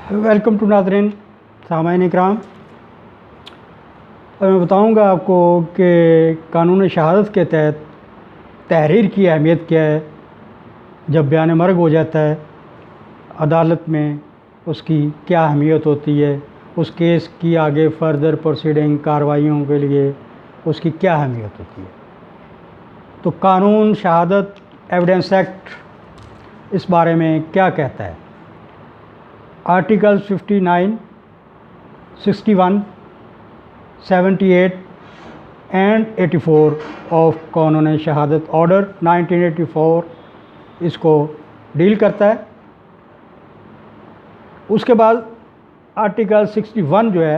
Welcome to नाज़रीन सामाईन इकराम। मैं बताऊंगा आपको कि कानून शहादत के तहत तहरीर की अहमियत क्या है। जब बयान मर्ग हो जाता है अदालत में उसकी क्या अहमियत होती है, उस केस की आगे फर्दर प्रोसीडिंग कार्रवाइयों के लिए उसकी क्या अहमियत होती है। तो कानून शहादत एविडेंस एक्ट इस बारे में क्या कहता है। आर्टिकल 59, 61, 78 एंड 84 ऑफ कानून शहादत ऑर्डर 1984 इसको डील करता है। उसके बाद आर्टिकल 61 जो है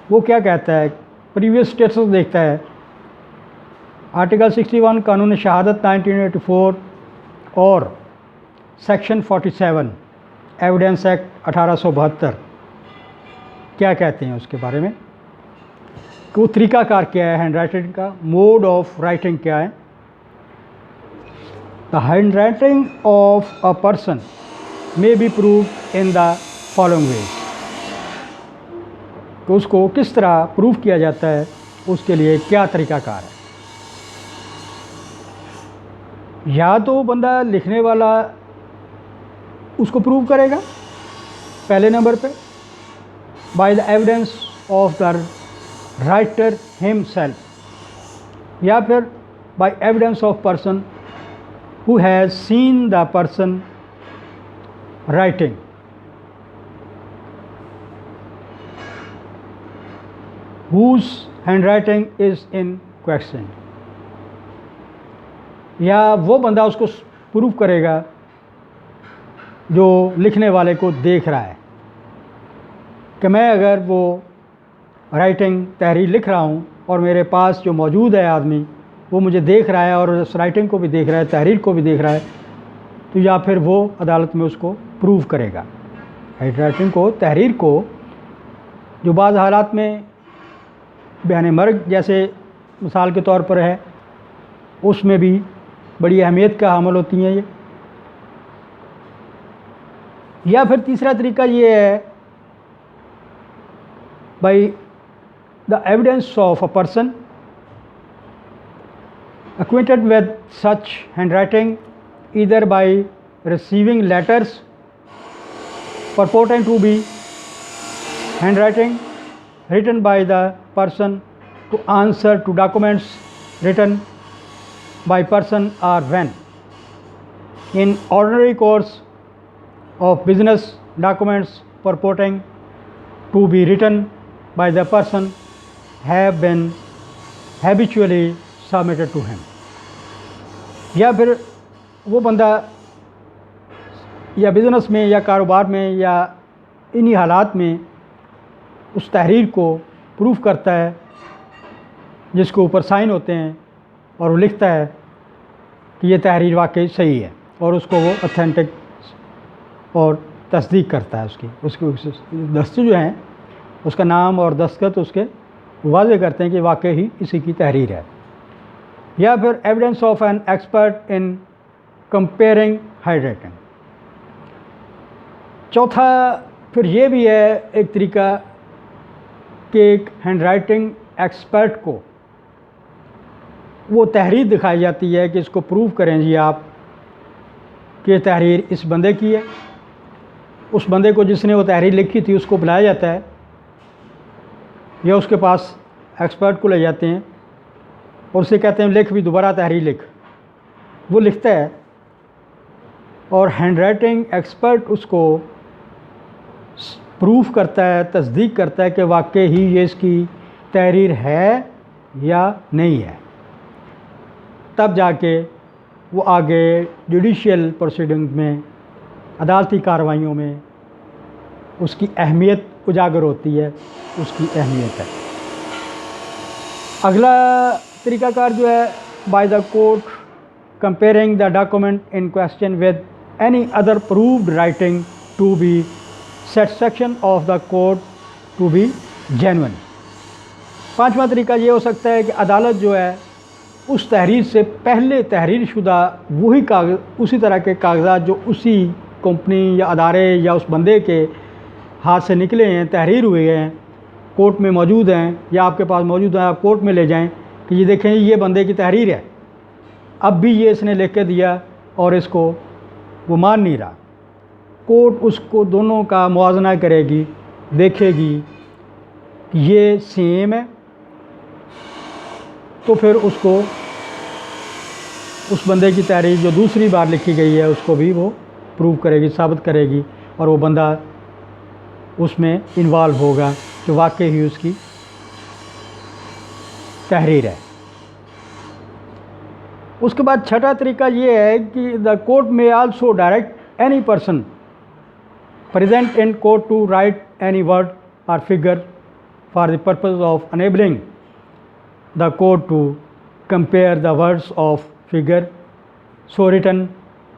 वो क्या कहता है, प्रीवियस स्टेटस देखता है। आर्टिकल 61 कानून शहादत 1984 और सेक्शन 47 एविडेंस एक्ट 1872 क्या कहते हैं उसके बारे में। वो तरीक़ाकार क्या है, हैंड राइटिंग का मोड ऑफ राइटिंग क्या है। The hand writing of a person may be proved in the following veg. तो उसको किस तरह प्रूव किया जाता है, उसके लिए क्या तरीक़ाकार है। या तो बंदा लिखने वाला उसको प्रूव करेगा पहले नंबर पे by the evidence of the writer himself, या फिर by evidence of person who has seen the person writing. Whose hand writing is in question. या वो बंदा उसको प्रूव करेगा जो लिखने वाले को देख रहा है कि मैं अगर वो राइटिंग तहरीर लिख रहा हूँ और मेरे पास जो मौजूद है आदमी वो मुझे देख रहा है और उस राइटिंग को भी देख रहा है, तहरीर को भी देख रहा है, तो या फिर वो अदालत में उसको प्रूव करेगा। हैंड राइटिंग को, तहरीर को, जो बाज़ हालात में बयान मर्ग जैसे मिसाल के तौर पर है उसमें भी बड़ी अहमियत का हामिल होती हैं ये। या फिर तीसरा तरीका ये है by the evidence of a person acquainted with such handwriting either by receiving letters purporting to be handwriting written by the person to answer to documents written by person or when in ordinary course of business documents purporting to be written by the person have been habitually submitted to him। या फिर वो बंदा या business में या कारोबार में या इन्हीं हालात में उस तहरीर को प्रूफ करता है जिसके ऊपर साइन होते हैं और वो लिखता है कि ये तहरीर वाकई सही है और उसको वो ऑथेंटिक और तस्दीक करता है उसकी दस्तखत जो हैं उसका नाम और दस्तखत उसके वाज़े करते हैं कि वाकई ही इसी की तहरीर है। या फिर evidence of an expert in comparing hand writing. चौथा फिर ये भी है एक तरीका कि एक हैंड राइटिंग एक्सपर्ट को वो तहरीर दिखाई जाती है कि इसको प्रूव करें जी आप कि तहरीर इस बंदे की है। उस बंदे को जिसने वो तहरीर लिखी थी उसको बुलाया जाता है या उसके पास एक्सपर्ट को ले जाते हैं और उससे कहते हैं लिख भी, दोबारा तहरीर लिख। वो लिखता है और हैंड राइटिंग एक्सपर्ट उसको प्रूफ करता है, तस्दीक करता है कि वाकई ही ये इसकी तहरीर है या नहीं है। तब जाके वो आगे जुडिशियल प्रोसीडिंग में, अदालती कार्रवाइयों में उसकी अहमियत उजागर होती है, उसकी अहमियत है। अगला तरीक़ाकार जो है by the court comparing the document in question with any other proved writing to be satisfaction of the court to be genuine. पांचवा तरीका ये हो सकता है कि अदालत जो है उस तहरीर से पहले तहरीर शुदा वही कागज़, उसी तरह के कागज़ात जो उसी کمپنی یا ادارے یا اس بندے کے ہاتھ سے نکلے ہیں، تحریر ہوئے ہیں، کورٹ میں موجود ہیں یا آپ کے پاس موجود ہیں، آپ کورٹ میں لے جائیں کہ یہ دیکھیں یہ بندے کی تحریر ہے، اب بھی یہ اس نے لکھ کے دیا اور اس کو وہ مان نہیں رہا، کورٹ اس کو دونوں کا موازنہ کرے گی، دیکھے گی کہ یہ سیم ہے، تو پھر اس کو اس بندے کی تحریر جو دوسری بار لکھی گئی ہے اس کو بھی وہ پروو کرے گی، ثابت کرے گی، اور وہ بندہ اس میں انوالو ہوگا کہ واقعی ہی اس کی تحریر ہے۔ اس کے بعد چھٹا طریقہ یہ ہے کہ دا کورٹ میں also direct any person present in court to write any word or figure for the purpose of enabling the court to compare the words of figure so written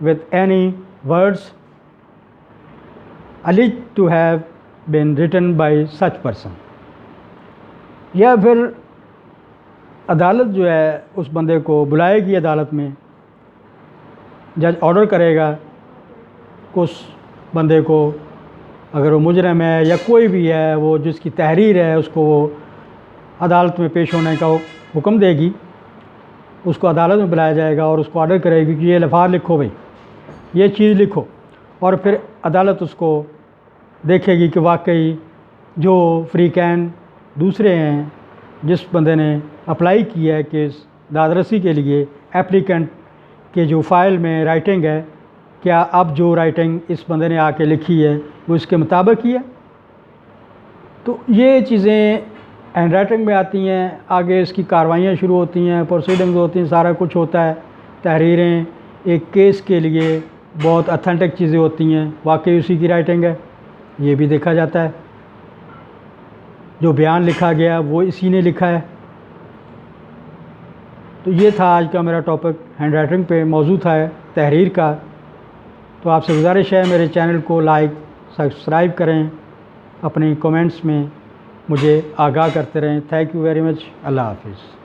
with any words alleged to have been written by such person۔ یا پھر عدالت جو ہے اس بندے کو بلائے گی عدالت میں، جج آرڈر کرے گا کہ اس بندے کو، اگر وہ مجرم ہے یا کوئی بھی ہے، وہ جس کی تحریر ہے اس کو وہ عدالت میں پیش ہونے کا حکم دے گی، اس کو عدالت میں بلایا جائے گا اور اس کو آرڈر کرے گی کہ یہ الفاظ لکھو بھائی، یہ چیز لکھو، اور پھر عدالت اس کو دیکھے گی کہ واقعی جو فریقین دوسرے ہیں، جس بندے نے اپلائی کیا ہے کیس داد رسی کے لیے، ایپلیکنٹ کے جو فائل میں رائٹنگ ہے، کیا اب جو رائٹنگ اس بندے نے آ کے لکھی ہے وہ اس کے مطابق ہی ہے۔ تو یہ چیزیں ہینڈ رائٹنگ میں آتی ہیں، آگے اس کی کاروائیاں شروع ہوتی ہیں، پروسیڈنگز ہوتی ہیں، سارا کچھ ہوتا ہے، تحریریں ایک کیس کے لیے بہت اتھینٹک چیزیں ہوتی ہیں، واقعی اسی کی رائٹنگ ہے، یہ بھی دیکھا جاتا ہے، جو بیان لکھا گیا وہ اسی نے لکھا ہے۔ تو یہ تھا آج کا میرا ٹاپک، ہینڈ رائٹنگ پہ موضوع تھا تحریر کا۔ تو آپ سے گزارش ہے میرے چینل کو لائک سبسکرائب کریں، اپنے کومنٹس میں مجھے آگاہ کرتے رہیں۔ تھینک یو ویری مچ، اللہ حافظ۔